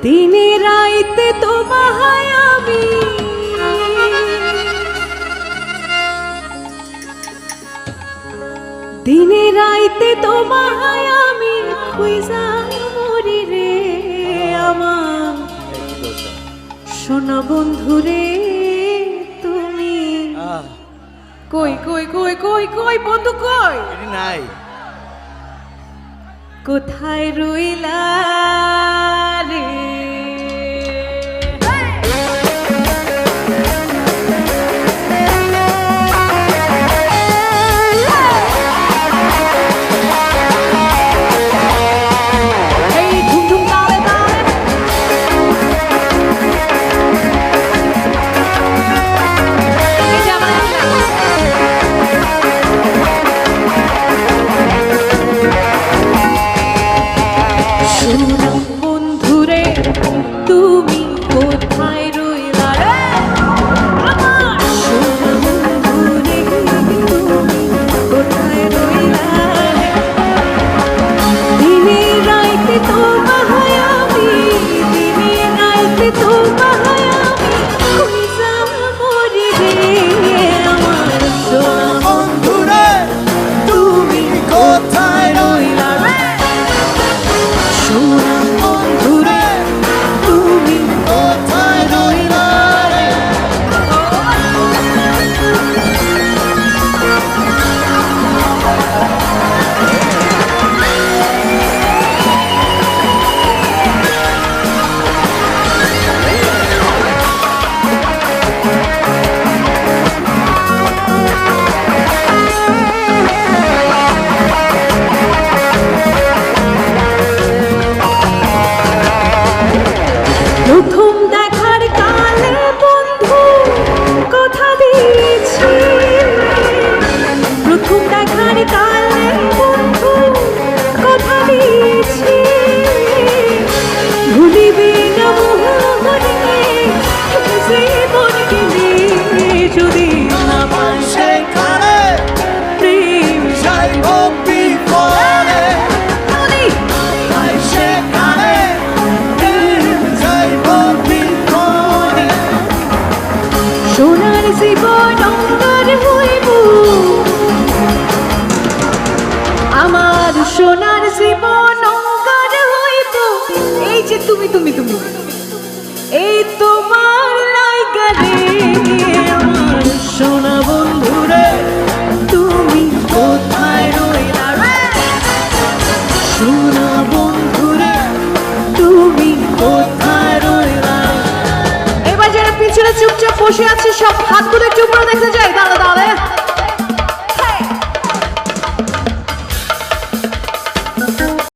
দিনে রাইতে তোমায় আমি দিনে রাইতে তোমায় আমি খুঁজা মরি রে আমার সোনা বন্ধু রে তুমি কই কই কই কই কই বন্ধু কই নাই কোথায় রইলা রে তুমি কোথায় রইলা রে আমার সোনা বন্ধু রে তুমি কোথায় রইলা রে দিনে রাইতে তোমায় আমি দিনে রাইতে তোমায় আমি খুঁজা মরি রে আমার সোনা বন্ধু রে তুমি কোথায় রইলা রে সোনা বন্ধু রে তুমি কোথায় রইলা রে প্রথম দেখার কালে বন্ধু কথা দিয়েছি প্রথম দেখার কালে বন্ধু কথা দিয়েছি ভুলিবি না মোহনে জীবন গেলে যদি না পাই সেখানে প্রেম যাইব বিপদে তাই সেখানে যাইব বিপদে সোনার জীবন অঙ্গার হইব আমার সোনার জীবন অঙ্গার হইব এই যে তুমি তুমি তুমি এই তোমার লাইগা রে আমার সোনা বন্ধু রে তুমি কোথায় রইলা রে সোনা বন্ধু রে তুমি কোথায় রইলা এবার যারা পিছনে চুপচাপ বসে আছে সব হাতগুলো একটু উপরে দেখতে চাই দাঁড়া